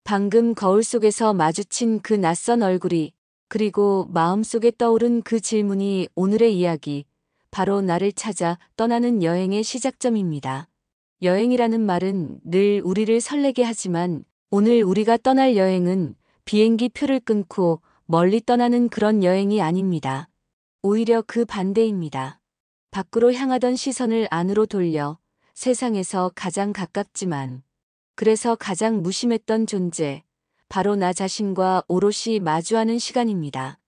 방금 거울 속에서 마주친 그 낯선 얼굴이, 그리고 마음속에 떠오른 그 질문이 오늘의 이야기, 바로 나를 찾아 떠나는 여행의 시작점입니다. 여행이라는 말은 늘 우리를 설레게 하지만 오늘 우리가 떠날 여행은 비행기 표를 끊고 멀리 떠나는 그런 여행이 아닙니다. 오히려 그 반대입니다. 밖으로 향하던 시선을 안으로 돌려 세상에서 가장 가깝지만 그래서 가장 무심했던 존재, 바로 나 자신과 오롯이 마주하는 시간입니다.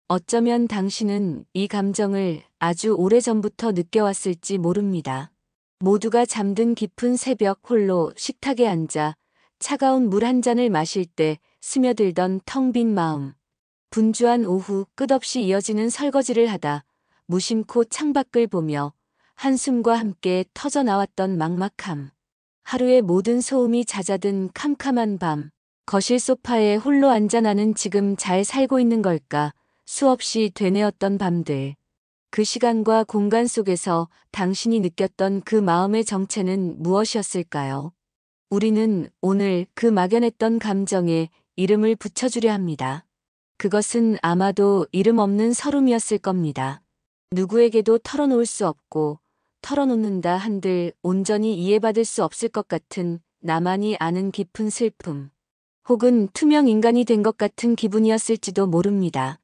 어쩌면 당신은 이 감정을 아주 오래전부터 느껴왔을지 모릅니다. 모두가 잠든 깊은 새벽 홀로 식탁에 앉아 차가운 물 한 잔을 마실 때 스며들던 텅 빈 마음. 분주한 오후 끝없이 이어지는 설거지를 하다 무심코 창밖을 보며 한숨과 함께 터져 나왔던 막막함. 하루의 모든 소음이 잦아든 캄캄한 밤. 거실 소파에 홀로 앉아 나는 지금 잘 살고 있는 걸까 수없이 되뇌었던 밤들. 그 시간과 공간 속에서 당신이 느꼈던 그 마음의 정체는 무엇이었을까요? 우리는 오늘 그 막연했던 감정에 이름을 붙여주려 합니다. 그것은 아마도 이름 없는 서름이었을 겁니다. 누구에게도 털어놓을 수 없고 털어놓는다 한들 온전히 이해받을 수 없을 것 같은 나만이 아는 깊은 슬픔. 혹은 투명 인간이 된 것 같은 기분이었을지도 모릅니다.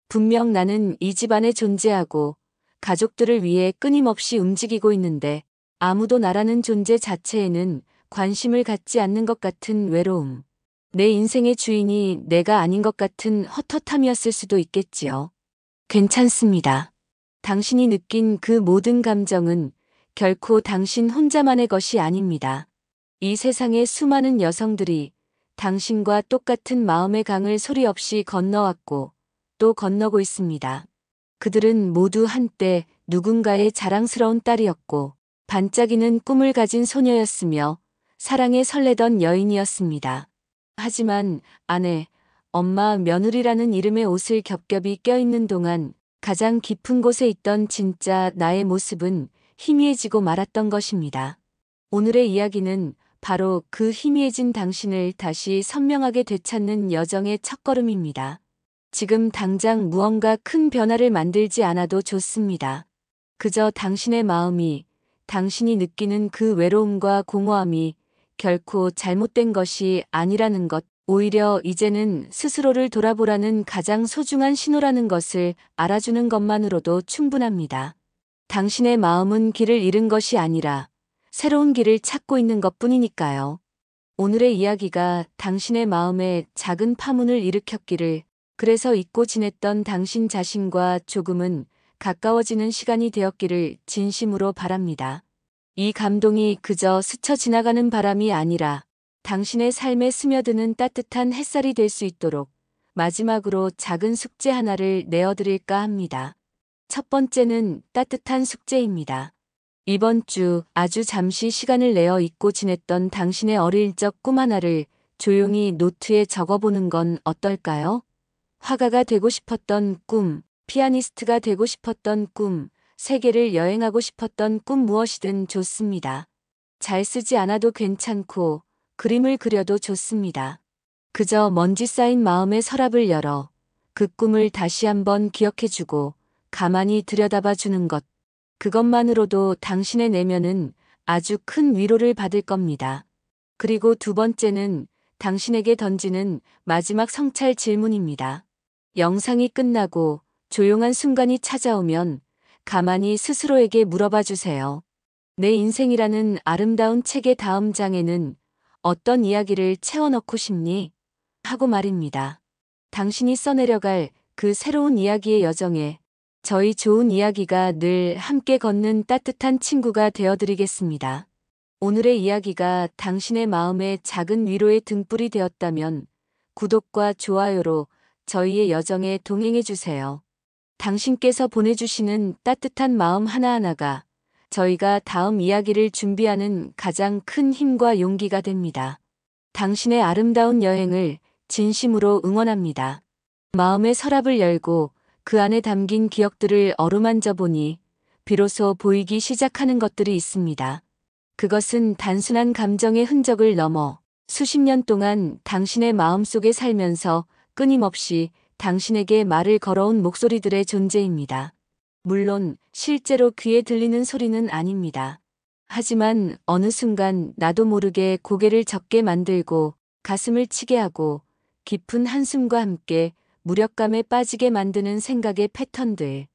분명 나는 이 집안에 존재하고 가족들을 위해 끊임없이 움직이고 있는데 아무도 나라는 존재 자체에는 관심을 갖지 않는 것 같은 외로움. 내 인생의 주인이 내가 아닌 것 같은 헛헛함이었을 수도 있겠지요. 괜찮습니다. 당신이 느낀 그 모든 감정은 결코 당신 혼자만의 것이 아닙니다. 이 세상의 수많은 여성들이 당신과 똑같은 마음의 강을 소리 없이 건너왔고 또 건너고 있습니다. 그들은 모두 한때 누군가의 자랑스러운 딸이었고 반짝이는 꿈을 가진 소녀였으며 사랑에 설레던 여인이었습니다. 하지만 아내, 엄마, 며느리라는 이름의 옷을 겹겹이 껴입는 동안 가장 깊은 곳에 있던 진짜 나의 모습은 희미해지고 말았던 것입니다. 오늘의 이야기는 바로 그 희미해진 당신을 다시 선명하게 되찾는 여정의 첫걸음입니다. 지금 당장 무언가 큰 변화를 만들지 않아도 좋습니다. 그저 당신의 마음이, 당신이 느끼는 그 외로움과 공허함이 결코 잘못된 것이 아니라는 것, 오히려 이제는 스스로를 돌아보라는 가장 소중한 신호라는 것을 알아주는 것만으로도 충분합니다. 당신의 마음은 길을 잃은 것이 아니라 새로운 길을 찾고 있는 것뿐이니까요. 오늘의 이야기가 당신의 마음에 작은 파문을 일으켰기를, 그래서 잊고 지냈던 당신 자신과 조금은 가까워지는 시간이 되었기를 진심으로 바랍니다. 이 감동이 그저 스쳐 지나가는 바람이 아니라 당신의 삶에 스며드는 따뜻한 햇살이 될 수 있도록 마지막으로 작은 숙제 하나를 내어드릴까 합니다. 첫 번째는 따뜻한 숙제입니다. 이번 주 아주 잠시 시간을 내어 잊고 지냈던 당신의 어릴 적 꿈 하나를 조용히 노트에 적어보는 건 어떨까요? 화가가 되고 싶었던 꿈, 피아니스트가 되고 싶었던 꿈, 세계를 여행하고 싶었던 꿈 무엇이든 좋습니다. 잘 쓰지 않아도 괜찮고 그림을 그려도 좋습니다. 그저 먼지 쌓인 마음의 서랍을 열어 그 꿈을 다시 한번 기억해주고 가만히 들여다봐 주는 것. 그것만으로도 당신의 내면은 아주 큰 위로를 받을 겁니다. 그리고 두 번째는 당신에게 던지는 마지막 성찰 질문입니다. 영상이 끝나고 조용한 순간이 찾아오면 가만히 스스로에게 물어봐 주세요. 내 인생이라는 아름다운 책의 다음 장에는 어떤 이야기를 채워넣고 싶니? 하고 말입니다. 당신이 써내려갈 그 새로운 이야기의 여정에 저희 좋은 이야기가 늘 함께 걷는 따뜻한 친구가 되어드리겠습니다. 오늘의 이야기가 당신의 마음에 작은 위로의 등불이 되었다면 구독과 좋아요로 저희의 여정에 동행해주세요. 당신께서 보내주시는 따뜻한 마음 하나하나가 저희가 다음 이야기를 준비하는 가장 큰 힘과 용기가 됩니다. 당신의 아름다운 여행을 진심으로 응원합니다. 마음의 서랍을 열고 그 안에 담긴 기억들을 어루만져 보니 비로소 보이기 시작하는 것들이 있습니다. 그것은 단순한 감정의 흔적을 넘어 수십 년 동안 당신의 마음속에 살면서 끊임없이 당신에게 말을 걸어온 목소리들의 존재입니다. 물론 실제로 귀에 들리는 소리는 아닙니다. 하지만 어느 순간 나도 모르게 고개를 젓게 만들고 가슴을 치게 하고 깊은 한숨과 함께 무력감에 빠지게 만드는 생각의 패턴들.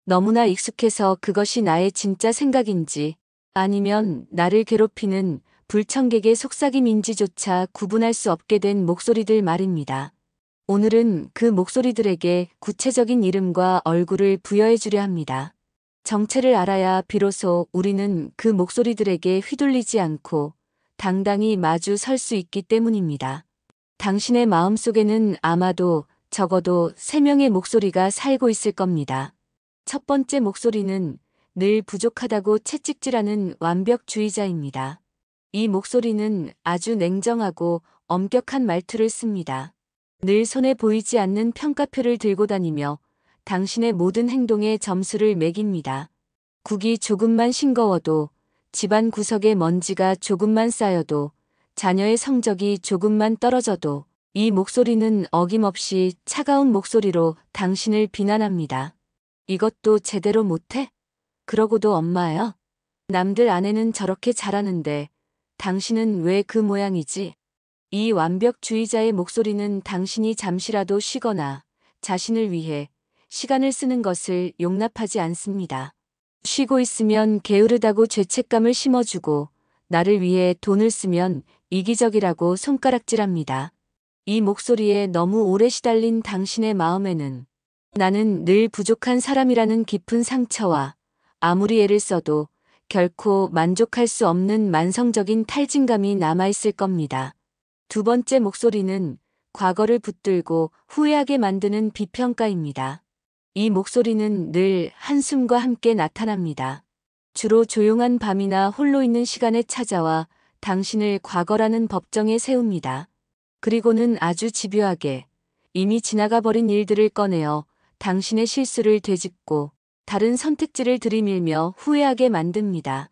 너무나 익숙해서 그것이 나의 진짜 생각인지 아니면 나를 괴롭히는 불청객의 속삭임인지조차 구분할 수 없게 된 목소리들 말입니다. 오늘은 그 목소리들에게 구체적인 이름과 얼굴을 부여해 주려 합니다. 정체를 알아야 비로소 우리는 그 목소리들에게 휘둘리지 않고 당당히 마주 설 수 있기 때문입니다. 당신의 마음속에는 아마도 적어도 3명의 목소리가 살고 있을 겁니다. 첫 번째 목소리는 늘 부족하다고 채찍질하는 완벽주의자입니다. 이 목소리는 아주 냉정하고 엄격한 말투를 씁니다. 늘 손에 보이지 않는 평가표를 들고 다니며 당신의 모든 행동에 점수를 매깁니다. 국이 조금만 싱거워도, 집안 구석에 먼지가 조금만 쌓여도, 자녀의 성적이 조금만 떨어져도 이 목소리는 어김없이 차가운 목소리로 당신을 비난합니다. 이것도 제대로 못해? 그러고도 엄마야? 남들 아내는 저렇게 잘하는데 당신은 왜 그 모양이지? 이 완벽주의자의 목소리는 당신이 잠시라도 쉬거나 자신을 위해 시간을 쓰는 것을 용납하지 않습니다. 쉬고 있으면 게으르다고 죄책감을 심어주고 나를 위해 돈을 쓰면 이기적이라고 손가락질합니다. 이 목소리에 너무 오래 시달린 당신의 마음에는 나는 늘 부족한 사람이라는 깊은 상처와 아무리 애를 써도 결코 만족할 수 없는 만성적인 탈진감이 남아있을 겁니다. 두 번째 목소리는 과거를 붙들고 후회하게 만드는 비평가입니다. 이 목소리는 늘 한숨과 함께 나타납니다. 주로 조용한 밤이나 홀로 있는 시간에 찾아와 당신을 과거라는 법정에 세웁니다. 그리고는 아주 집요하게 이미 지나가 버린 일들을 꺼내어 당신의 실수를 되짚고 다른 선택지를 들이밀며 후회하게 만듭니다.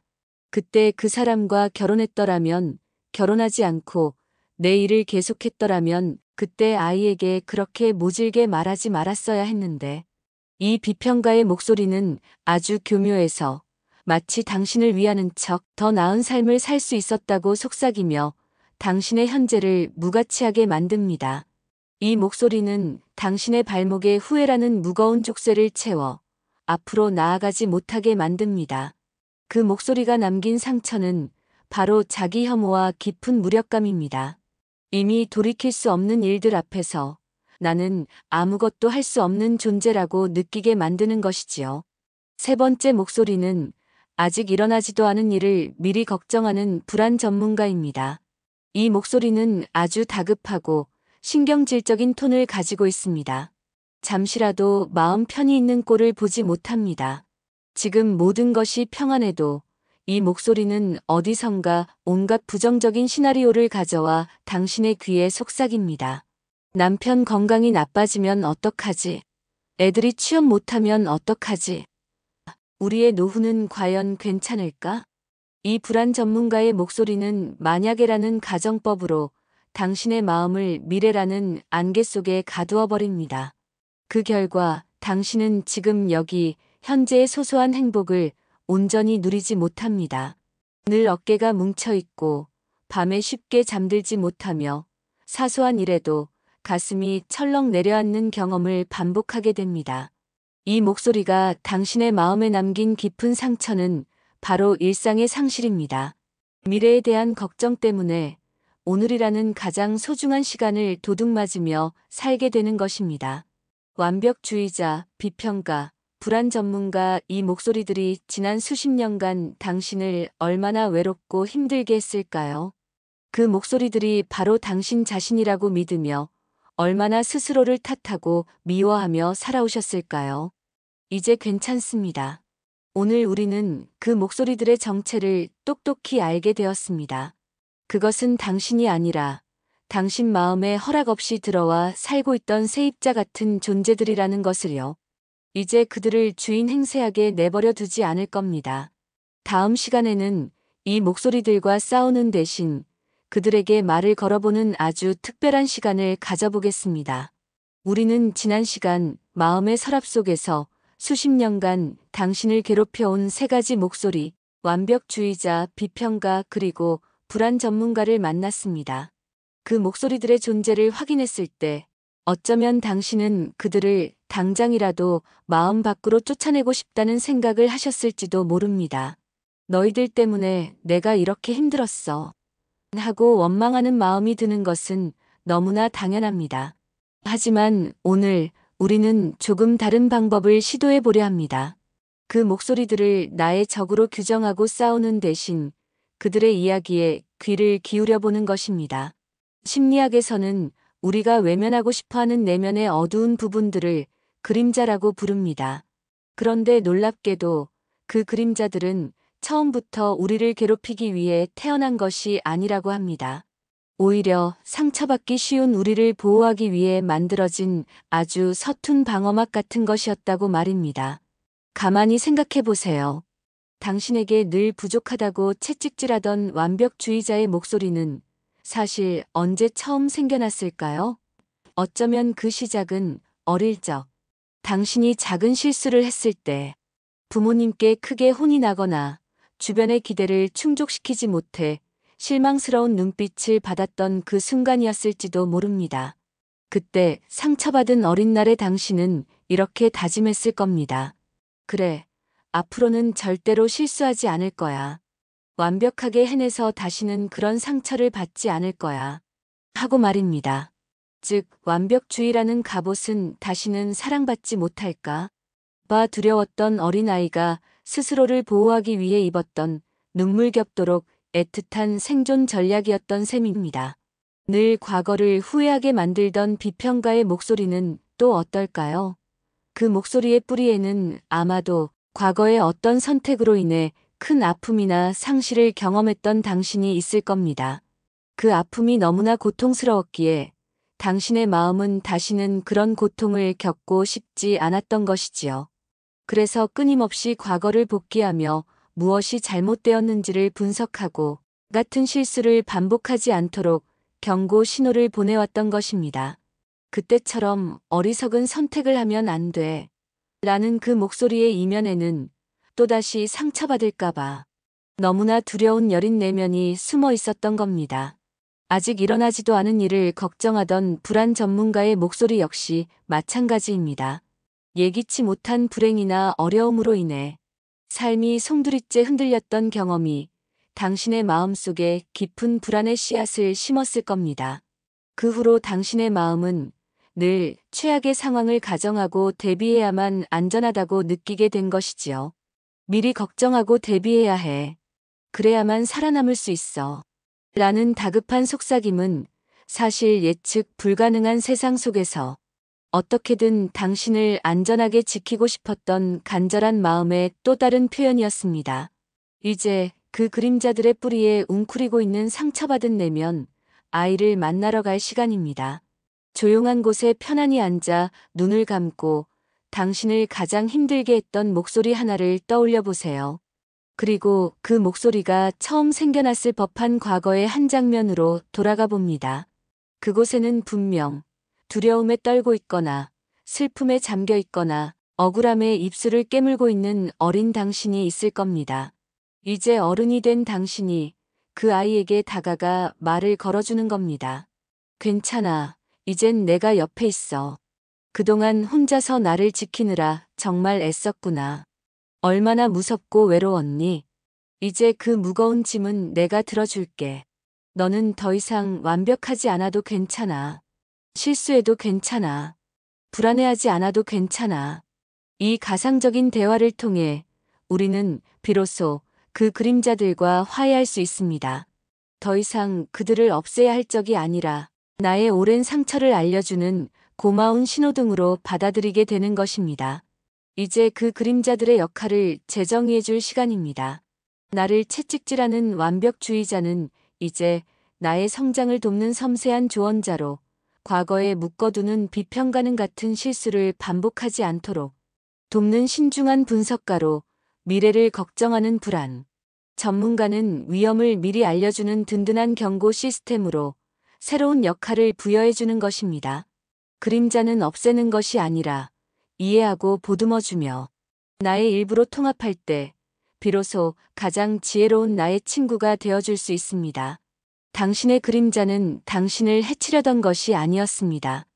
그때 그 사람과 결혼했더라면, 결혼하지 않고 내 일을 계속했더라면 그때 아이에게 그렇게 모질게 말하지 말았어야 했는데. 이 비평가의 목소리는 아주 교묘해서 마치 당신을 위하는 척 더 나은 삶을 살 수 있었다고 속삭이며 당신의 현재를 무가치하게 만듭니다. 이 목소리는 당신의 발목에 후회라는 무거운 족쇄를 채워 앞으로 나아가지 못하게 만듭니다. 그 목소리가 남긴 상처는 바로 자기 혐오와 깊은 무력감입니다. 이미 돌이킬 수 없는 일들 앞에서 나는 아무것도 할 수 없는 존재라고 느끼게 만드는 것이지요. 세 번째 목소리는 아직 일어나지도 않은 일을 미리 걱정하는 불안 전문가입니다. 이 목소리는 아주 다급하고 신경질적인 톤을 가지고 있습니다. 잠시라도 마음 편히 있는 꼴을 보지 못합니다. 지금 모든 것이 평안해도 이 목소리는 어디선가 온갖 부정적인 시나리오를 가져와 당신의 귀에 속삭입니다. 남편 건강이 나빠지면 어떡하지? 애들이 취업 못하면 어떡하지? 우리의 노후는 과연 괜찮을까? 이 불안 전문가의 목소리는 만약에라는 가정법으로 당신의 마음을 미래라는 안개 속에 가두어 버립니다. 그 결과 당신은 지금 여기 현재의 소소한 행복을 온전히 누리지 못합니다. 늘 어깨가 뭉쳐있고 밤에 쉽게 잠들지 못하며 사소한 일에도 가슴이 철렁 내려앉는 경험을 반복하게 됩니다. 이 목소리가 당신의 마음에 남긴 깊은 상처는 바로 일상의 상실입니다. 미래에 대한 걱정 때문에 오늘이라는 가장 소중한 시간을 도둑맞으며 살게 되는 것입니다. 완벽주의자, 비평가, 불안 전문가 이 목소리들이 지난 수십 년간 당신을 얼마나 외롭고 힘들게 했을까요? 그 목소리들이 바로 당신 자신이라고 믿으며 얼마나 스스로를 탓하고 미워하며 살아오셨을까요? 이제 괜찮습니다. 오늘 우리는 그 목소리들의 정체를 똑똑히 알게 되었습니다. 그것은 당신이 아니라 당신 마음에 허락 없이 들어와 살고 있던 세입자 같은 존재들이라는 것을요. 이제 그들을 주인 행세하게 내버려 두지 않을 겁니다. 다음 시간에는 이 목소리들과 싸우는 대신 그들에게 말을 걸어보는 아주 특별한 시간을 가져보겠습니다. 우리는 지난 시간 마음의 서랍 속에서 수십 년간 당신을 괴롭혀온 세 가지 목소리, 완벽주의자, 비평가, 그리고 불안 전문가를 만났습니다. 그 목소리들의 존재를 확인했을 때 어쩌면 당신은 그들을 당장이라도 마음 밖으로 쫓아내고 싶다는 생각을 하셨을지도 모릅니다. 너희들 때문에 내가 이렇게 힘들었어. 하고 원망하는 마음이 드는 것은 너무나 당연합니다. 하지만 오늘 우리는 조금 다른 방법을 시도해 보려 합니다. 그 목소리들을 나의 적으로 규정하고 싸우는 대신 그들의 이야기에 귀를 기울여 보는 것입니다. 심리학에서는 우리가 외면하고 싶어하는 내면의 어두운 부분들을 그림자라고 부릅니다. 그런데 놀랍게도 그 그림자들은 처음부터 우리를 괴롭히기 위해 태어난 것이 아니라고 합니다. 오히려 상처받기 쉬운 우리를 보호하기 위해 만들어진 아주 서툰 방어막 같은 것이었다고 말입니다. 가만히 생각해 보세요. 당신에게 늘 부족하다고 채찍질하던 완벽주의자의 목소리는 사실 언제 처음 생겨났을까요? 어쩌면 그 시작은 어릴 적, 당신이 작은 실수를 했을 때, 부모님께 크게 혼이 나거나 주변의 기대를 충족시키지 못해 실망스러운 눈빛을 받았던 그 순간이었을지도 모릅니다. 그때 상처받은 어린 날의 당신은 이렇게 다짐했을 겁니다. 그래, 앞으로는 절대로 실수하지 않을 거야. 완벽하게 해내서 다시는 그런 상처를 받지 않을 거야. 하고 말입니다. 즉, 완벽주의라는 갑옷은 다시는 사랑받지 못할까 봐 두려웠던 어린아이가 스스로를 보호하기 위해 입었던 눈물겹도록 애틋한 생존 전략이었던 셈입니다. 늘 과거를 후회하게 만들던 비평가의 목소리는 또 어떨까요? 그 목소리의 뿌리에는 아마도 과거의 어떤 선택으로 인해 큰 아픔이나 상실을 경험했던 당신이 있을 겁니다. 그 아픔이 너무나 고통스러웠기에 당신의 마음은 다시는 그런 고통을 겪고 싶지 않았던 것이지요. 그래서 끊임없이 과거를 복귀하며 무엇이 잘못되었는지를 분석하고 같은 실수를 반복하지 않도록 경고 신호를 보내왔던 것입니다. 그때처럼 어리석은 선택을 하면 안 돼. 라는 그 목소리의 이면에는 또다시 상처받을까봐 너무나 두려운 여린 내면이 숨어 있었던 겁니다. 아직 일어나지도 않은 일을 걱정하던 불안 전문가의 목소리 역시 마찬가지입니다. 예기치 못한 불행이나 어려움으로 인해 삶이 송두리째 흔들렸던 경험이 당신의 마음속에 깊은 불안의 씨앗을 심었을 겁니다. 그 후로 당신의 마음은 늘 최악의 상황을 가정하고 대비해야만 안전하다고 느끼게 된 것이지요. 미리 걱정하고 대비해야 해. 그래야만 살아남을 수 있어. 라는 다급한 속삭임은 사실 예측 불가능한 세상 속에서 어떻게든 당신을 안전하게 지키고 싶었던 간절한 마음의 또 다른 표현이었습니다. 이제 그 그림자들의 뿌리에 웅크리고 있는 상처받은 내면, 아이를 만나러 갈 시간입니다. 조용한 곳에 편안히 앉아 눈을 감고 당신을 가장 힘들게 했던 목소리 하나를 떠올려 보세요. 그리고 그 목소리가 처음 생겨났을 법한 과거의 한 장면으로 돌아가 봅니다. 그곳에는 분명 두려움에 떨고 있거나 슬픔에 잠겨 있거나 억울함에 입술을 깨물고 있는 어린 당신이 있을 겁니다. 이제 어른이 된 당신이 그 아이에게 다가가 말을 걸어주는 겁니다. 괜찮아. 이젠 내가 옆에 있어. 그동안 혼자서 나를 지키느라 정말 애썼구나. 얼마나 무섭고 외로웠니? 이제 그 무거운 짐은 내가 들어줄게. 너는 더 이상 완벽하지 않아도 괜찮아. 실수해도 괜찮아. 불안해하지 않아도 괜찮아. 이 가상적인 대화를 통해 우리는 비로소 그 그림자들과 화해할 수 있습니다. 더 이상 그들을 없애야 할 적이 아니라 나의 오랜 상처를 알려주는 고마운 신호등으로 받아들이게 되는 것입니다. 이제 그 그림자들의 역할을 재정의해 줄 시간입니다. 나를 채찍질하는 완벽주의자는 이제 나의 성장을 돕는 섬세한 조언자로 과거에 묶어두는 비평가는 같은 실수를 반복하지 않도록 돕는 신중한 분석가로 미래를 걱정하는 불안, 전문가는 위험을 미리 알려주는 든든한 경고 시스템으로 새로운 역할을 부여해주는 것입니다. 그림자는 없애는 것이 아니라 이해하고 보듬어주며 나의 일부로 통합할 때 비로소 가장 지혜로운 나의 친구가 되어줄 수 있습니다. 당신의 그림자는 당신을 해치려던 것이 아니었습니다.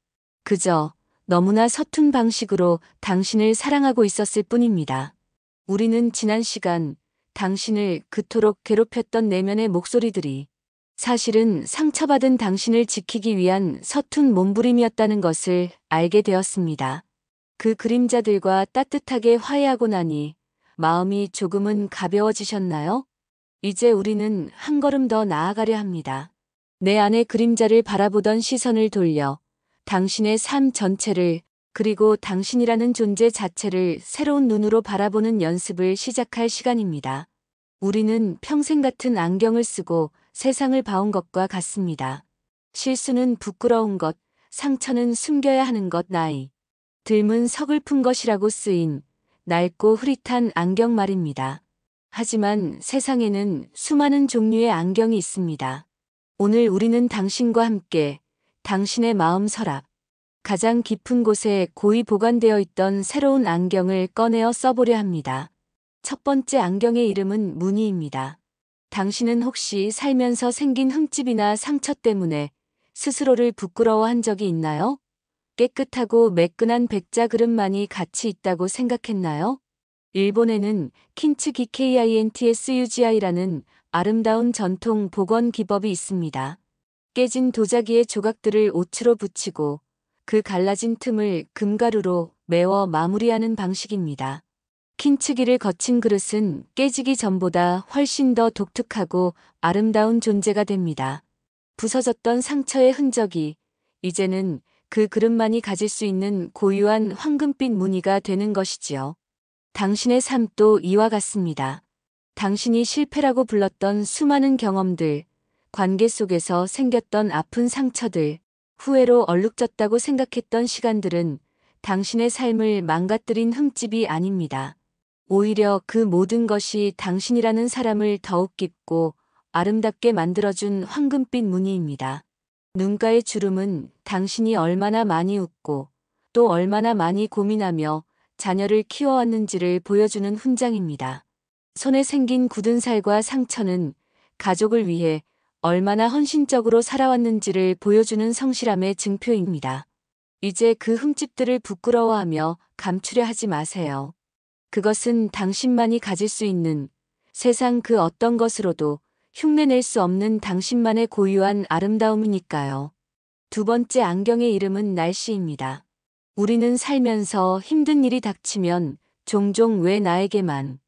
그저 너무나 서툰 방식으로 당신을 사랑하고 있었을 뿐입니다. 우리는 지난 시간 당신을 그토록 괴롭혔던 내면의 목소리들이 사실은 상처받은 당신을 지키기 위한 서툰 몸부림이었다는 것을 알게 되었습니다. 그 그림자들과 따뜻하게 화해하고 나니 마음이 조금은 가벼워지셨나요? 이제 우리는 한 걸음 더 나아가려 합니다. 내 안의 그림자를 바라보던 시선을 돌려 당신의 삶 전체를 그리고 당신이라는 존재 자체를 새로운 눈으로 바라보는 연습을 시작할 시간입니다. 우리는 평생 같은 안경을 쓰고 세상을 봐온 것과 같습니다. 실수는 부끄러운 것, 상처는 숨겨야 하는 것, 나이 듦은 서글픈 것이라고 쓰인 낡고 흐릿한 안경 말입니다. 하지만 세상에는 수많은 종류의 안경이 있습니다. 오늘 우리는 당신과 함께 당신의 마음 서랍, 가장 깊은 곳에 고이 보관되어 있던 새로운 안경을 꺼내어 써보려 합니다. 첫 번째 안경의 이름은 무늬입니다. 당신은 혹시 살면서 생긴 흠집이나 상처 때문에 스스로를 부끄러워한 적이 있나요? 깨끗하고 매끈한 백자 그릇만이 가치 있다고 생각했나요? 일본에는 킨츠 기케이인트스유지아이라는 아름다운 전통 복원 기법이 있습니다. 깨진 도자기의 조각들을 옷으로 붙이고 그 갈라진 틈을 금가루로 메워 마무리하는 방식입니다. 킨츠기를 거친 그릇은 깨지기 전보다 훨씬 더 독특하고 아름다운 존재가 됩니다. 부서졌던 상처의 흔적이 이제는 그 그릇만이 가질 수 있는 고유한 황금빛 무늬가 되는 것이지요. 당신의 삶도 이와 같습니다. 당신이 실패라고 불렀던 수많은 경험들, 관계 속에서 생겼던 아픈 상처들, 후회로 얼룩졌다고 생각했던 시간들은 당신의 삶을 망가뜨린 흠집이 아닙니다. 오히려 그 모든 것이 당신이라는 사람을 더욱 깊고 아름답게 만들어준 황금빛 무늬입니다. 눈가의 주름은 당신이 얼마나 많이 웃고 또 얼마나 많이 고민하며 자녀를 키워왔는지를 보여주는 훈장입니다. 손에 생긴 굳은 살과 상처는 가족을 위해 얼마나 헌신적으로 살아왔는지를 보여주는 성실함의 증표입니다. 이제 그 흠집들을 부끄러워하며 감추려 하지 마세요. 그것은 당신만이 가질 수 있는 세상 그 어떤 것으로도 흉내낼 수 없는 당신만의 고유한 아름다움이니까요. 두 번째 안경의 이름은 날씨입니다. 우리는 살면서 힘든 일이 닥치면 종종 왜 나에게만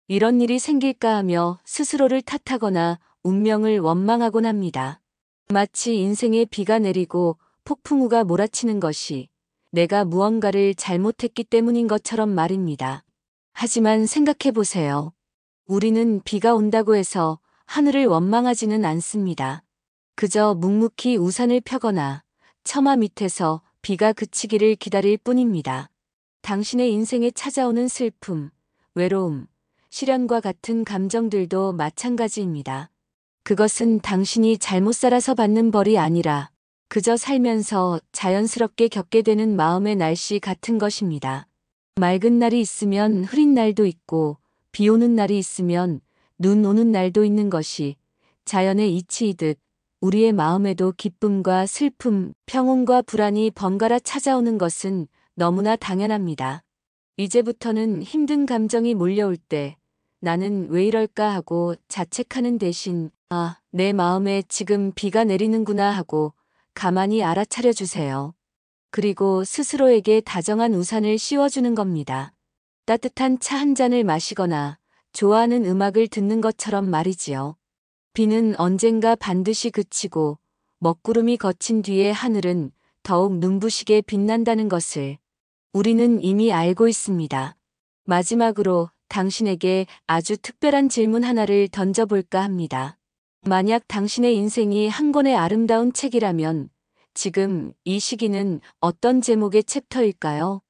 이런 일이 생길까 하며 스스로를 탓하거나 운명을 원망하곤 합니다. 마치 인생에 비가 내리고 폭풍우가 몰아치는 것이 내가 무언가를 잘못했기 때문인 것처럼 말입니다. 하지만 생각해 보세요. 우리는 비가 온다고 해서 하늘을 원망하지는 않습니다. 그저 묵묵히 우산을 펴거나 처마 밑에서 비가 그치기를 기다릴 뿐입니다. 당신의 인생에 찾아오는 슬픔, 외로움, 시련과 같은 감정들도 마찬가지입니다. 그것은 당신이 잘못 살아서 받는 벌이 아니라 그저 살면서 자연스럽게 겪게 되는 마음의 날씨 같은 것입니다. 맑은 날이 있으면 흐린 날도 있고 비 오는 날이 있으면 눈 오는 날도 있는 것이 자연의 이치이듯 우리의 마음에도 기쁨과 슬픔, 평온과 불안이 번갈아 찾아오는 것은 너무나 당연합니다. 이제부터는 힘든 감정이 몰려올 때 나는 왜 이럴까 하고 자책하는 대신 내 마음에 지금 비가 내리는구나 하고 가만히 알아차려 주세요. 그리고 스스로에게 다정한 우산을 씌워주는 겁니다. 따뜻한 차 한 잔을 마시거나 좋아하는 음악을 듣는 것처럼 말이지요. 비는 언젠가 반드시 그치고 먹구름이 거친 뒤에 하늘은 더욱 눈부시게 빛난다는 것을 우리는 이미 알고 있습니다. 마지막으로 당신에게 아주 특별한 질문 하나를 던져볼까 합니다. 만약 당신의 인생이 한 권의 아름다운 책이라면 지금 이 시기는 어떤 제목의 챕터일까요?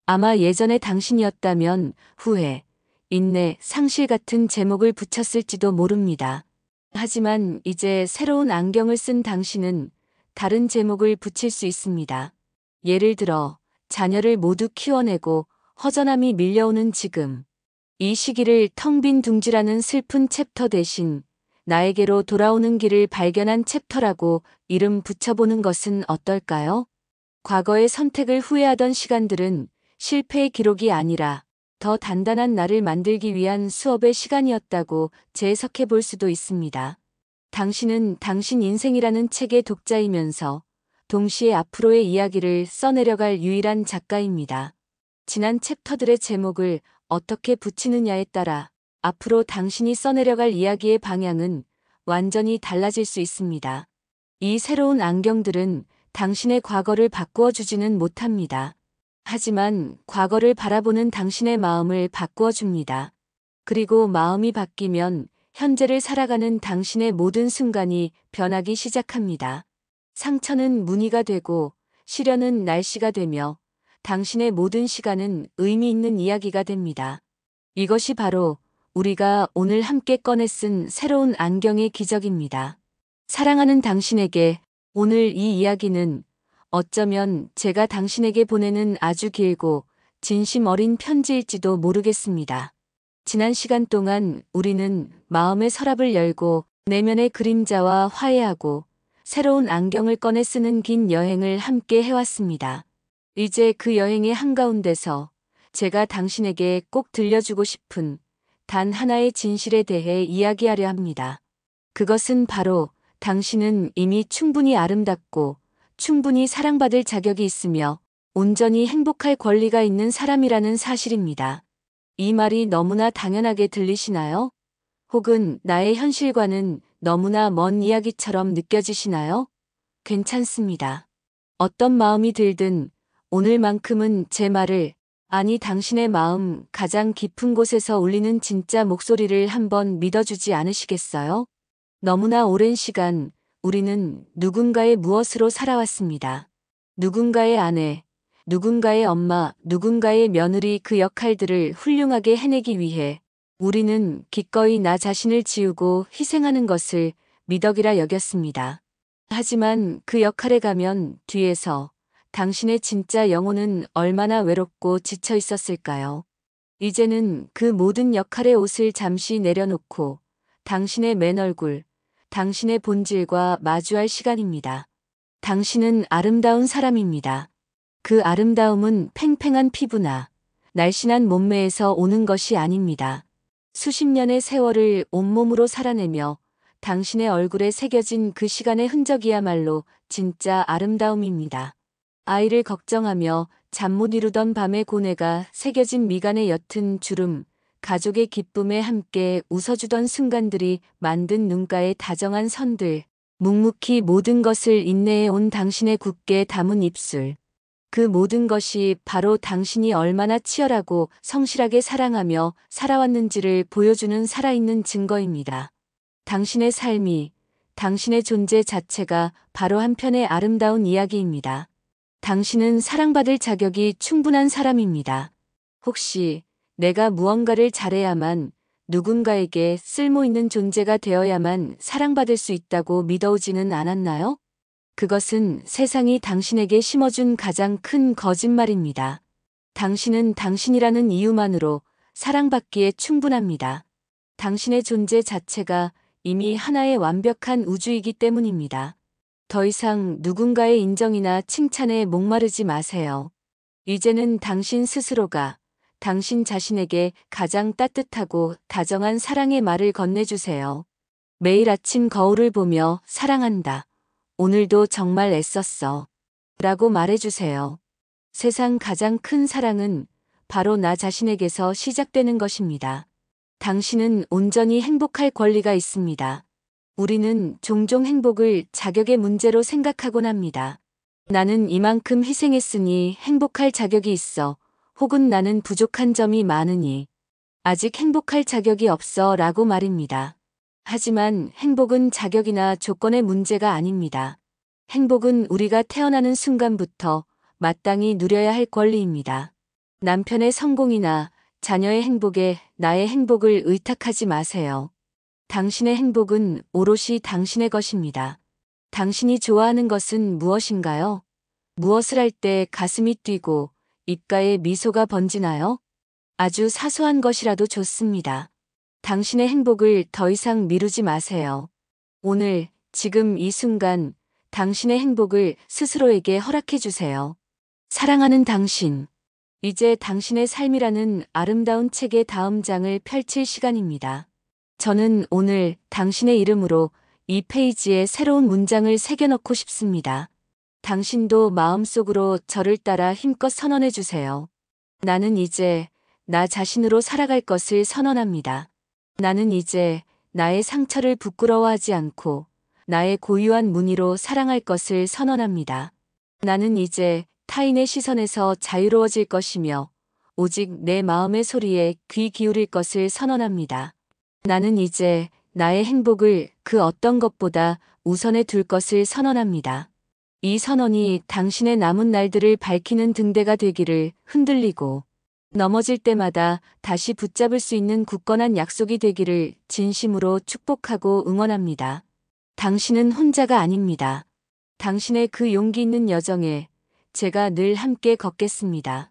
아마 예전의 당신이었다면 후회, 인내, 상실 같은 제목을 붙였을지도 모릅니다. 하지만 이제 새로운 안경을 쓴 당신은 다른 제목을 붙일 수 있습니다. 예를 들어, 자녀를 모두 키워내고 허전함이 밀려오는 지금. 이 시기를 텅 빈 둥지라는 슬픈 챕터 대신 나에게로 돌아오는 길을 발견한 챕터라고 이름 붙여보는 것은 어떨까요? 과거의 선택을 후회하던 시간들은 실패의 기록이 아니라 더 단단한 나를 만들기 위한 수업의 시간이었다고 재해석해 볼 수도 있습니다. 당신은 당신 인생이라는 책의 독자이면서 동시에 앞으로의 이야기를 써내려갈 유일한 작가입니다. 지난 챕터들의 제목을 어떻게 붙이느냐에 따라 앞으로 당신이 써내려갈 이야기의 방향은 완전히 달라질 수 있습니다. 이 새로운 안경들은 당신의 과거를 바꾸어 주지는 못합니다. 하지만 과거를 바라보는 당신의 마음을 바꾸어 줍니다. 그리고 마음이 바뀌면 현재를 살아가는 당신의 모든 순간이 변하기 시작합니다. 상처는 무늬가 되고 시련은 날씨가 되며 당신의 모든 시간은 의미 있는 이야기가 됩니다. 이것이 바로 우리가 오늘 함께 꺼내 쓴 새로운 안경의 기적입니다. 사랑하는 당신에게 오늘 이 이야기는 어쩌면 제가 당신에게 보내는 아주 길고 진심 어린 편지일지도 모르겠습니다. 지난 시간 동안 우리는 마음의 서랍을 열고 내면의 그림자와 화해하고 새로운 안경을 꺼내 쓰는 긴 여행을 함께 해왔습니다. 이제 그 여행의 한가운데서 제가 당신에게 꼭 들려주고 싶은 단 하나의 진실에 대해 이야기하려 합니다. 그것은 바로 당신은 이미 충분히 아름답고 충분히 사랑받을 자격이 있으며 온전히 행복할 권리가 있는 사람이라는 사실입니다. 이 말이 너무나 당연하게 들리시나요? 혹은 나의 현실과는 너무나 먼 이야기처럼 느껴지시나요? 괜찮습니다. 어떤 마음이 들든 오늘만큼은 제 말을, 아니 당신의 마음 가장 깊은 곳에서 울리는 진짜 목소리를 한번 믿어주지 않으시겠어요? 너무나 오랜 시간 우리는 누군가의 무엇으로 살아왔습니다. 누군가의 아내, 누군가의 엄마, 누군가의 며느리, 그 역할들을 훌륭하게 해내기 위해 우리는 기꺼이 나 자신을 지우고 희생하는 것을 미덕이라 여겼습니다. 하지만 그 역할에 가면 뒤에서 당신의 진짜 영혼은 얼마나 외롭고 지쳐 있었을까요? 이제는 그 모든 역할의 옷을 잠시 내려놓고 당신의 맨 얼굴, 당신의 본질과 마주할 시간입니다. 당신은 아름다운 사람입니다. 그 아름다움은 팽팽한 피부나 날씬한 몸매에서 오는 것이 아닙니다. 수십 년의 세월을 온몸으로 살아내며 당신의 얼굴에 새겨진 그 시간의 흔적이야말로 진짜 아름다움입니다. 아이를 걱정하며 잠 못 이루던 밤의 고뇌가 새겨진 미간의 옅은 주름, 가족의 기쁨에 함께 웃어주던 순간들이 만든 눈가의 다정한 선들, 묵묵히 모든 것을 인내해 온 당신의 굳게 담은 입술. 그 모든 것이 바로 당신이 얼마나 치열하고 성실하게 사랑하며 살아왔는지를 보여주는 살아있는 증거입니다. 당신의 삶이, 당신의 존재 자체가 바로 한 편의 아름다운 이야기입니다. 당신은 사랑받을 자격이 충분한 사람입니다. 혹시 내가 무언가를 잘해야만, 누군가에게 쓸모있는 존재가 되어야만 사랑받을 수 있다고 믿어오지는 않았나요? 그것은 세상이 당신에게 심어준 가장 큰 거짓말입니다. 당신은 당신이라는 이유만으로 사랑받기에 충분합니다. 당신의 존재 자체가 이미 하나의 완벽한 우주이기 때문입니다. 더 이상 누군가의 인정이나 칭찬에 목마르지 마세요. 이제는 당신 스스로가 당신 자신에게 가장 따뜻하고 다정한 사랑의 말을 건네주세요. 매일 아침 거울을 보며 사랑한다. 오늘도 정말 애썼어. 라고 말해주세요. 세상 가장 큰 사랑은 바로 나 자신에게서 시작되는 것입니다. 당신은 온전히 행복할 권리가 있습니다. 우리는 종종 행복을 자격의 문제로 생각하곤 합니다. 나는 이만큼 희생했으니 행복할 자격이 있어. 혹은 나는 부족한 점이 많으니 아직 행복할 자격이 없어 라고 말입니다. 하지만 행복은 자격이나 조건의 문제가 아닙니다. 행복은 우리가 태어나는 순간부터 마땅히 누려야 할 권리입니다. 남편의 성공이나 자녀의 행복에 나의 행복을 의탁하지 마세요. 당신의 행복은 오롯이 당신의 것입니다. 당신이 좋아하는 것은 무엇인가요? 무엇을 할 때 가슴이 뛰고 입가에 미소가 번지나요? 아주 사소한 것이라도 좋습니다. 당신의 행복을 더 이상 미루지 마세요. 오늘, 지금 이 순간, 당신의 행복을 스스로에게 허락해 주세요. 사랑하는 당신. 이제 당신의 삶이라는 아름다운 책의 다음 장을 펼칠 시간입니다. 저는 오늘 당신의 이름으로 이 페이지에 새로운 문장을 새겨넣고 싶습니다. 당신도 마음속으로 저를 따라 힘껏 선언해 주세요. 나는 이제 나 자신으로 살아갈 것을 선언합니다. 나는 이제 나의 상처를 부끄러워하지 않고 나의 고유한 무늬로 사랑할 것을 선언합니다. 나는 이제 타인의 시선에서 자유로워질 것이며 오직 내 마음의 소리에 귀 기울일 것을 선언합니다. 나는 이제 나의 행복을 그 어떤 것보다 우선에 둘 것을 선언합니다. 이 선언이 당신의 남은 날들을 밝히는 등대가 되기를, 흔들리고 넘어질 때마다 다시 붙잡을 수 있는 굳건한 약속이 되기를 진심으로 축복하고 응원합니다. 당신은 혼자가 아닙니다. 당신의 그 용기 있는 여정에 제가 늘 함께 걷겠습니다.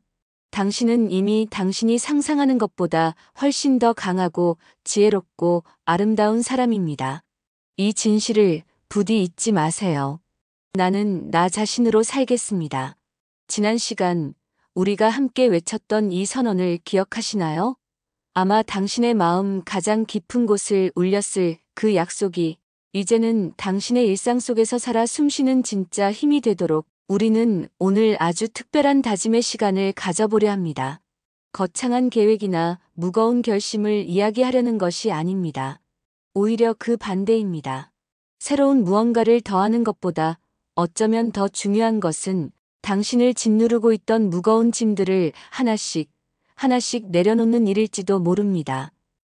당신은 이미 당신이 상상하는 것보다 훨씬 더 강하고 지혜롭고 아름다운 사람입니다. 이 진실을 부디 잊지 마세요. 나는 나 자신으로 살겠습니다. 지난 시간 우리가 함께 외쳤던 이 선언을 기억하시나요? 아마 당신의 마음 가장 깊은 곳을 울렸을 그 약속이 이제는 당신의 일상 속에서 살아 숨쉬는 진짜 힘이 되도록 우리는 오늘 아주 특별한 다짐의 시간을 가져보려 합니다. 거창한 계획이나 무거운 결심을 이야기하려는 것이 아닙니다. 오히려 그 반대입니다. 새로운 무언가를 더하는 것보다 어쩌면 더 중요한 것은 당신을 짓누르고 있던 무거운 짐들을 하나씩 내려놓는 일일지도 모릅니다.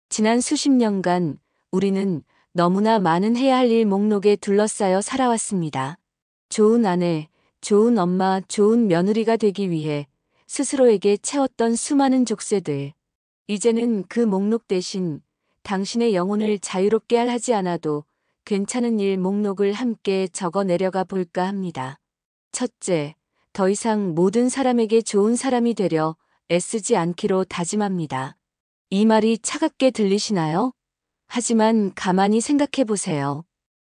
지난 수십 년간 우리는 너무나 많은 해야 할 일 목록에 둘러싸여 살아왔습니다. 좋은 아내, 좋은 엄마, 좋은 며느리가 되기 위해 스스로에게 채웠던 수많은 족쇄들. 이제는 그 목록 대신 당신의 영혼을 자유롭게 하지 않아도 괜찮은 일 목록을 함께 적어 내려가 볼까 합니다. 첫째, 더 이상 모든 사람에게 좋은 사람이 되려 애쓰지 않기로 다짐합니다. 이 말이 차갑게 들리시나요? 하지만 가만히 생각해 보세요.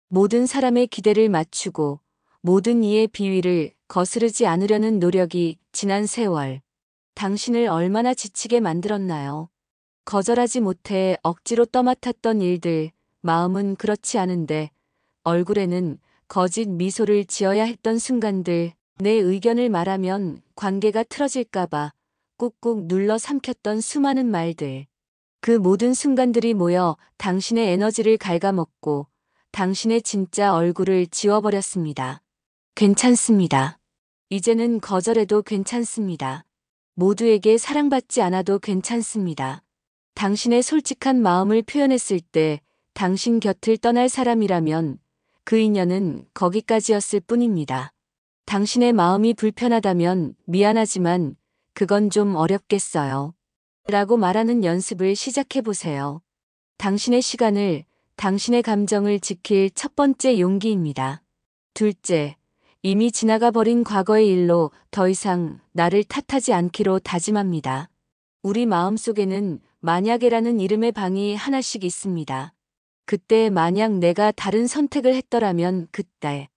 모든 사람의 기대를 맞추고 모든 이의 비위를 거스르지 않으려는 노력이 지난 세월 당신을 얼마나 지치게 만들었나요? 거절하지 못해 억지로 떠맡았던 일들, 마음은 그렇지 않은데 얼굴에는 거짓 미소를 지어야 했던 순간들, 내 의견을 말하면 관계가 틀어질까봐 꾹꾹 눌러 삼켰던 수많은 말들. 그 모든 순간들이 모여 당신의 에너지를 갉아먹고 당신의 진짜 얼굴을 지워버렸습니다. 괜찮습니다. 이제는 거절해도 괜찮습니다. 모두에게 사랑받지 않아도 괜찮습니다. 당신의 솔직한 마음을 표현했을 때 당신 곁을 떠날 사람이라면 그 인연은 거기까지였을 뿐입니다. 당신의 마음이 불편하다면 미안하지만 그건 좀 어렵겠어요. 라고 말하는 연습을 시작해보세요. 당신의 시간을, 당신의 감정을 지킬 첫 번째 용기입니다. 둘째, 이미 지나가 버린 과거의 일로 더 이상 나를 탓하지 않기로 다짐합니다. 우리 마음속에는 만약에라는 이름의 방이 하나씩 있습니다. 그때 만약 내가 다른 선택을 했더라면, 그때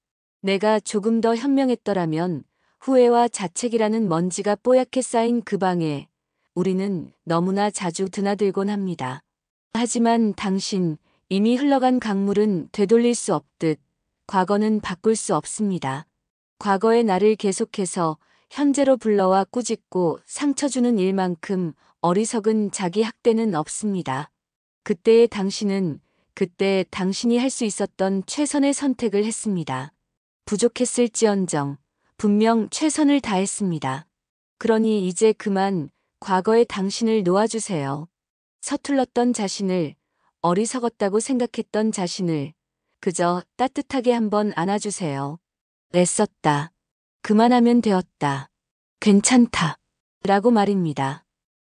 내가 조금 더 현명했더라면, 후회와 자책이라는 먼지가 뽀얗게 쌓인 그 방에 우리는 너무나 자주 드나들곤 합니다. 하지만 당신, 이미 흘러간 강물은 되돌릴 수 없듯 과거는 바꿀 수 없습니다. 과거의 나를 계속해서 현재로 불러와 꾸짖고 상처 주는 일만큼 어리석은 자기 학대는 없습니다. 그때의 당신은 그때 당신이 할 수 있었던 최선의 선택을 했습니다. 부족했을지언정 분명 최선을 다했습니다. 그러니 이제 그만 과거의 당신을 놓아주세요. 서툴렀던 자신을, 어리석었다고 생각했던 자신을 그저 따뜻하게 한번 안아주세요. 애썼다. 그만하면 되었다. 괜찮다. 라고 말입니다.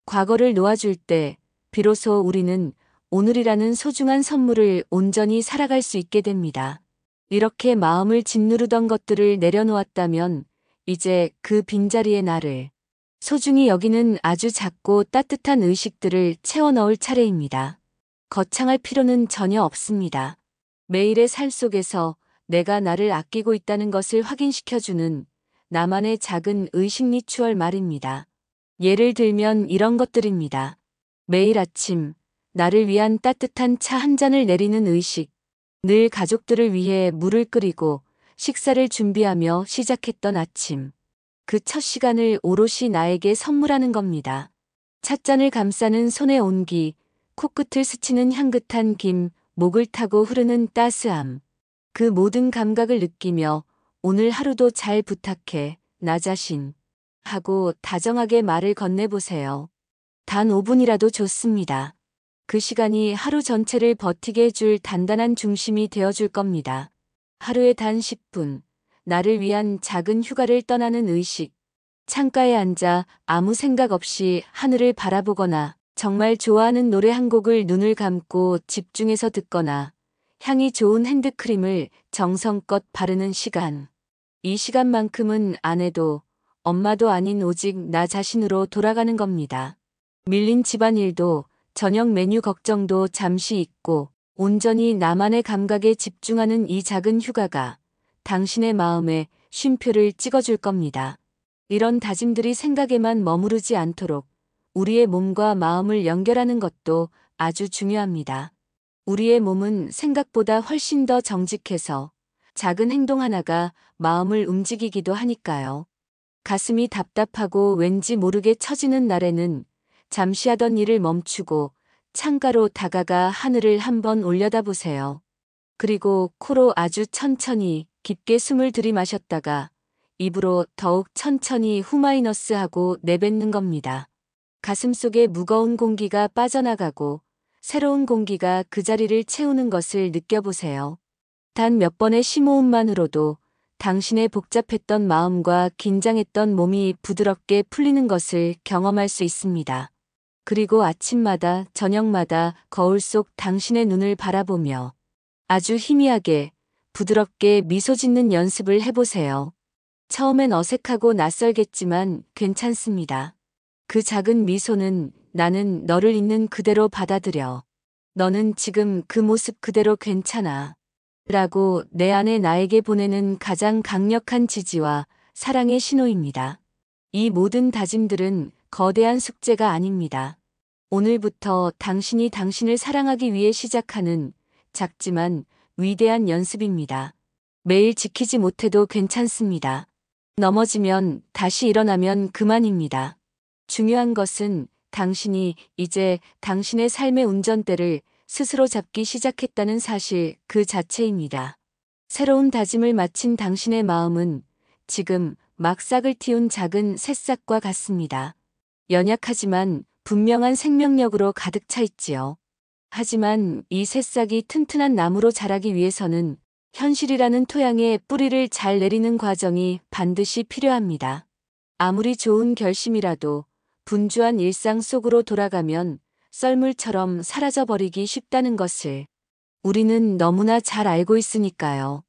과거를 놓아줄 때 비로소 우리는 오늘이라는 소중한 선물을 온전히 살아갈 수 있게 됩니다. 이렇게 마음을 짓누르던 것들을 내려놓았다면 이제 그 빈자리에 나를 소중히 여기는 아주 작고 따뜻한 의식들을 채워 넣을 차례입니다. 거창할 필요는 전혀 없습니다. 매일의 삶 속에서 내가 나를 아끼고 있다는 것을 확인시켜주는 나만의 작은 의식 리추얼 말입니다. 예를 들면 이런 것들입니다. 매일 아침 나를 위한 따뜻한 차 한 잔을 내리는 의식, 늘 가족들을 위해 물을 끓이고 식사를 준비하며 시작했던 아침. 그 첫 시간을 오롯이 나에게 선물하는 겁니다. 찻잔을 감싸는 손의 온기, 코끝을 스치는 향긋한 김, 목을 타고 흐르는 따스함. 그 모든 감각을 느끼며 오늘 하루도 잘 부탁해, 나 자신. 하고 다정하게 말을 건네보세요. 단 5분이라도 좋습니다. 그 시간이 하루 전체를 버티게 해줄 단단한 중심이 되어줄 겁니다. 하루에 단 10분, 나를 위한 작은 휴가를 떠나는 의식. 창가에 앉아 아무 생각 없이 하늘을 바라보거나 정말 좋아하는 노래 한 곡을 눈을 감고 집중해서 듣거나 향이 좋은 핸드크림을 정성껏 바르는 시간. 이 시간만큼은 아내도 엄마도 아닌 오직 나 자신으로 돌아가는 겁니다. 밀린 집안일도 저녁 메뉴 걱정도 잠시 잊고 온전히 나만의 감각에 집중하는 이 작은 휴가가 당신의 마음에 쉼표를 찍어줄 겁니다. 이런 다짐들이 생각에만 머무르지 않도록 우리의 몸과 마음을 연결하는 것도 아주 중요합니다. 우리의 몸은 생각보다 훨씬 더 정직해서 작은 행동 하나가 마음을 움직이기도 하니까요. 가슴이 답답하고 왠지 모르게 처지는 날에는 잠시 하던 일을 멈추고 창가로 다가가 하늘을 한번 올려다보세요. 그리고 코로 아주 천천히 깊게 숨을 들이마셨다가 입으로 더욱 천천히 후마이너스하고 내뱉는 겁니다. 가슴속에 무거운 공기가 빠져나가고 새로운 공기가 그 자리를 채우는 것을 느껴보세요. 단 몇 번의 심호흡만으로도 당신의 복잡했던 마음과 긴장했던 몸이 부드럽게 풀리는 것을 경험할 수 있습니다. 그리고 아침마다 저녁마다 거울 속 당신의 눈을 바라보며 아주 희미하게 부드럽게 미소 짓는 연습을 해보세요. 처음엔 어색하고 낯설겠지만 괜찮습니다. 그 작은 미소는 나는 너를 있는 그대로 받아들여. 너는 지금 그 모습 그대로 괜찮아. 라고 내 안에 나에게 보내는 가장 강력한 지지와 사랑의 신호입니다. 이 모든 다짐들은 거대한 숙제가 아닙니다. 오늘부터 당신이 당신을 사랑하기 위해 시작하는 작지만 위대한 연습입니다. 매일 지키지 못해도 괜찮습니다. 넘어지면 다시 일어나면 그만입니다. 중요한 것은 당신이 이제 당신의 삶의 운전대를 스스로 잡기 시작했다는 사실 그 자체입니다. 새로운 다짐을 마친 당신의 마음은 지금 막 싹을 틔운 작은 새싹과 같습니다. 연약하지만 분명한 생명력으로 가득 차 있지요. 하지만 이 새싹이 튼튼한 나무로 자라기 위해서는 현실이라는 토양에 뿌리를 잘 내리는 과정이 반드시 필요합니다. 아무리 좋은 결심이라도 분주한 일상 속으로 돌아가면 썰물처럼 사라져버리기 쉽다는 것을 우리는 너무나 잘 알고 있으니까요.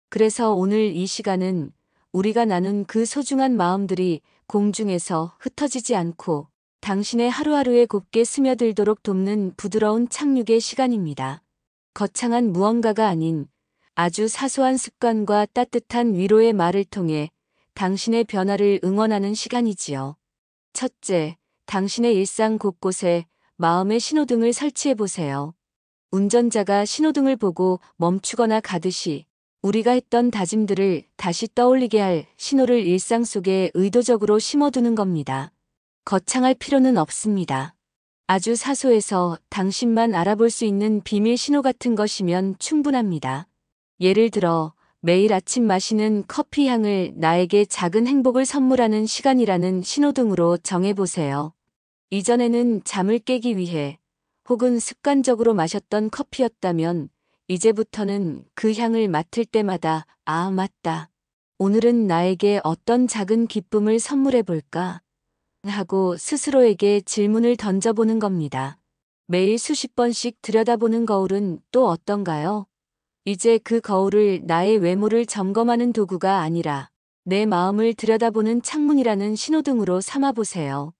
그래서 오늘 이 시간은 우리가 나눈 그 소중한 마음들이 공중에서 흩어지지 않고 당신의 하루하루에 곱게 스며들도록 돕는 부드러운 착륙의 시간입니다. 거창한 무언가가 아닌 아주 사소한 습관과 따뜻한 위로의 말을 통해 당신의 변화를 응원하는 시간이지요. 첫째, 당신의 일상 곳곳에 마음의 신호등을 설치해 보세요. 운전자가 신호등을 보고 멈추거나 가듯이 우리가 했던 다짐들을 다시 떠올리게 할 신호를 일상 속에 의도적으로 심어두는 겁니다. 거창할 필요는 없습니다. 아주 사소해서 당신만 알아볼 수 있는 비밀 신호 같은 것이면 충분합니다. 예를 들어 매일 아침 마시는 커피 향을 나에게 작은 행복을 선물하는 시간이라는 신호등으로 정해보세요. 이전에는 잠을 깨기 위해 혹은 습관적으로 마셨던 커피였다면 이제부터는 그 향을 맡을 때마다 아, 맞다. 오늘은 나에게 어떤 작은 기쁨을 선물해 볼까? 하고 스스로에게 질문을 던져보는 겁니다. 매일 수십 번씩 들여다보는 거울은 또 어떤가요? 이제 그 거울을 나의 외모를 점검하는 도구가 아니라 내 마음을 들여다보는 창문이라는 신호등으로 삼아보세요.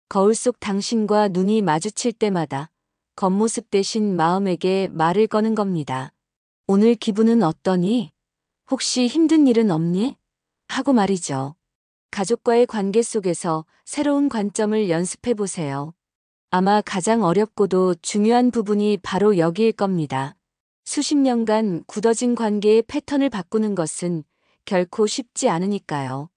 거울 속 당신과 눈이 마주칠 때마다 겉모습 대신 마음에게 말을 거는 겁니다. 오늘 기분은 어떠니? 혹시 힘든 일은 없니? 하고 말이죠. 가족과의 관계 속에서 새로운 관점을 연습해 보세요. 아마 가장 어렵고도 중요한 부분이 바로 여기일 겁니다. 수십 년간 굳어진 관계의 패턴을 바꾸는 것은 결코 쉽지 않으니까요.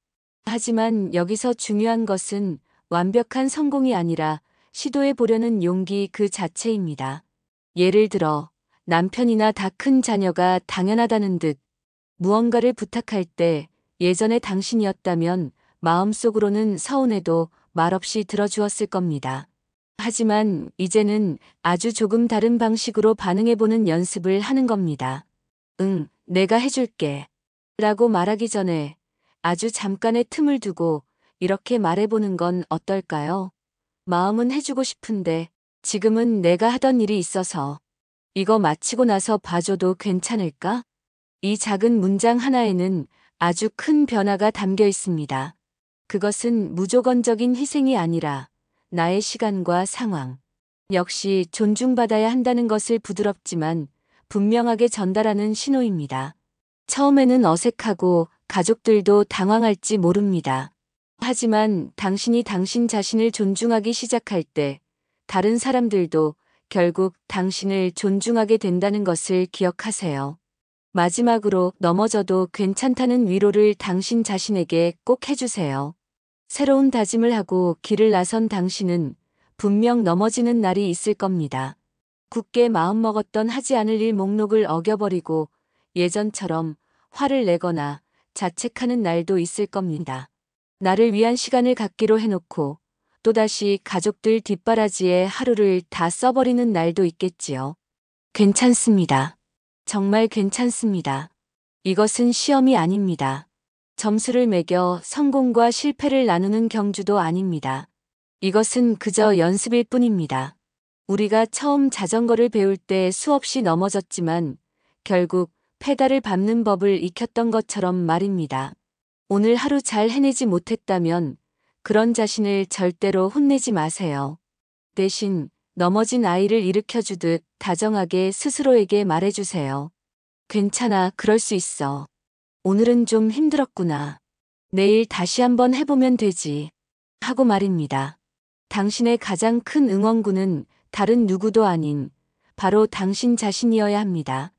하지만 여기서 중요한 것은 완벽한 성공이 아니라 시도해 보려는 용기 그 자체입니다. 예를 들어 남편이나 다 큰 자녀가 당연하다는 듯 무언가를 부탁할 때 예전에 당신이었다면 마음속으로는 서운해도 말없이 들어주었을 겁니다. 하지만 이제는 아주 조금 다른 방식으로 반응해보는 연습을 하는 겁니다. 응, 내가 해줄게. 라고 말하기 전에 아주 잠깐의 틈을 두고 이렇게 말해보는 건 어떨까요? 마음은 해주고 싶은데 지금은 내가 하던 일이 있어서 이거 마치고 나서 봐줘도 괜찮을까? 이 작은 문장 하나에는 아주 큰 변화가 담겨 있습니다. 그것은 무조건적인 희생이 아니라 나의 시간과 상황, 역시 존중받아야 한다는 것을 부드럽지만 분명하게 전달하는 신호입니다. 처음에는 어색하고 가족들도 당황할지 모릅니다. 하지만 당신이 당신 자신을 존중하기 시작할 때 다른 사람들도 결국 당신을 존중하게 된다는 것을 기억하세요. 마지막으로 넘어져도 괜찮다는 위로를 당신 자신에게 꼭 해주세요. 새로운 다짐을 하고 길을 나선 당신은 분명 넘어지는 날이 있을 겁니다. 굳게 마음먹었던 하지 않을 일 목록을 어겨버리고 예전처럼 화를 내거나 자책하는 날도 있을 겁니다. 나를 위한 시간을 갖기로 해놓고 또다시 가족들 뒷바라지에 하루를 다 써버리는 날도 있겠지요. 괜찮습니다. 정말 괜찮습니다. 이것은 시험이 아닙니다. 점수를 매겨 성공과 실패를 나누는 경주도 아닙니다. 이것은 그저 연습일 뿐입니다. 우리가 처음 자전거를 배울 때 수없이 넘어졌지만 결국 페달을 밟는 법을 익혔던 것처럼 말입니다. 오늘 하루 잘 해내지 못했다면 그런 자신을 절대로 혼내지 마세요. 대신 넘어진 아이를 일으켜주듯 다정하게 스스로에게 말해주세요. 괜찮아, 그럴 수 있어. 오늘은 좀 힘들었구나. 내일 다시 한번 해보면 되지. 하고 말입니다. 당신의 가장 큰 응원구는 다른 누구도 아닌 바로 당신 자신이어야 합니다.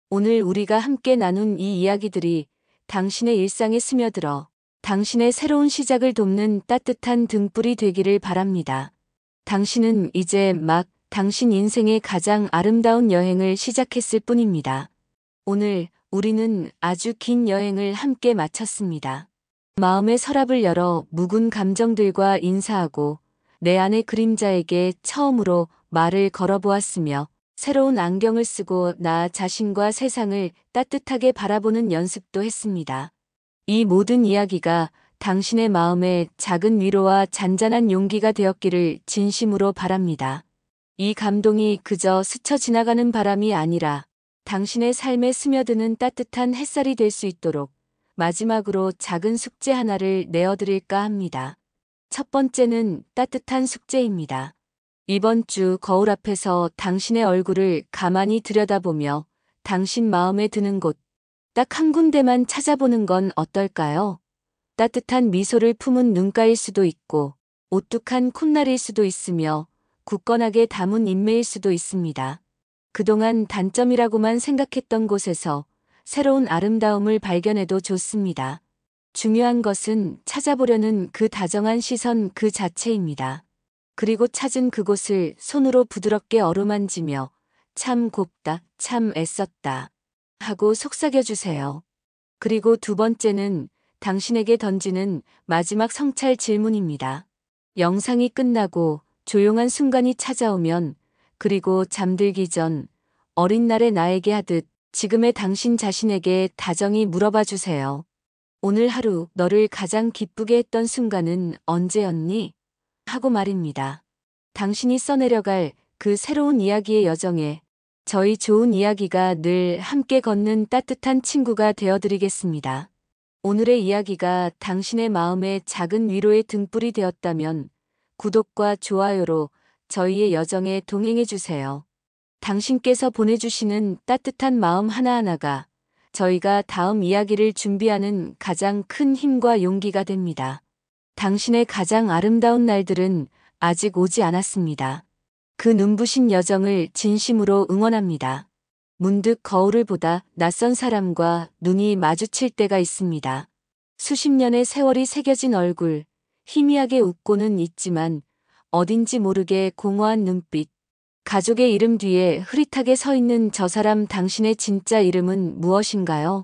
오늘 우리가 함께 나눈 이 이야기들이 당신의 일상에 스며들어 당신의 새로운 시작을 돕는 따뜻한 등불이 되기를 바랍니다. 당신은 이제 막 당신 인생의 가장 아름다운 여행을 시작했을 뿐입니다. 오늘 우리는 아주 긴 여행을 함께 마쳤습니다. 마음의 서랍을 열어 묵은 감정들과 인사하고 내 안의 그림자에게 처음으로 말을 걸어보았으며 새로운 안경을 쓰고 나 자신과 세상을 따뜻하게 바라보는 연습도 했습니다. 이 모든 이야기가 당신의 마음에 작은 위로와 잔잔한 용기가 되었기를 진심으로 바랍니다. 이 감동이 그저 스쳐 지나가는 바람이 아니라 당신의 삶에 스며드는 따뜻한 햇살이 될 수 있도록 마지막으로 작은 숙제 하나를 내어드릴까 합니다. 첫 번째는 따뜻한 숙제입니다. 이번 주 거울 앞에서 당신의 얼굴을 가만히 들여다보며 당신 마음에 드는 곳, 딱 한 군데만 찾아보는 건 어떨까요? 따뜻한 미소를 품은 눈가일 수도 있고, 오뚝한 콧날일 수도 있으며, 굳건하게 담은 인매일 수도 있습니다. 그동안 단점이라고만 생각했던 곳에서 새로운 아름다움을 발견해도 좋습니다. 중요한 것은 찾아보려는 그 다정한 시선 그 자체입니다. 그리고 찾은 그곳을 손으로 부드럽게 어루만지며 참 곱다, 참 애썼다 하고 속삭여주세요. 그리고 두 번째는 당신에게 던지는 마지막 성찰 질문입니다. 영상이 끝나고 조용한 순간이 찾아오면 그리고 잠들기 전 어린 날의 나에게 하듯 지금의 당신 자신에게 다정히 물어봐 주세요. 오늘 하루 너를 가장 기쁘게 했던 순간은 언제였니? 하고 말입니다. 당신이 써내려갈 그 새로운 이야기의 여정에 저희 좋은 이야기가 늘 함께 걷는 따뜻한 친구가 되어드리겠습니다. 오늘의 이야기가 당신의 마음에 작은 위로의 등불이 되었다면 구독과 좋아요로 저희의 여정에 동행해주세요. 당신께서 보내주시는 따뜻한 마음 하나하나가 저희가 다음 이야기를 준비하는 가장 큰 힘과 용기가 됩니다. 당신의 가장 아름다운 날들은 아직 오지 않았습니다. 그 눈부신 여정을 진심으로 응원합니다. 문득 거울을 보다 낯선 사람과 눈이 마주칠 때가 있습니다. 수십 년의 세월이 새겨진 얼굴, 희미하게 웃고는 있지만 어딘지 모르게 공허한 눈빛, 가족의 이름 뒤에 흐릿하게 서 있는 저 사람, 당신의 진짜 이름은 무엇인가요?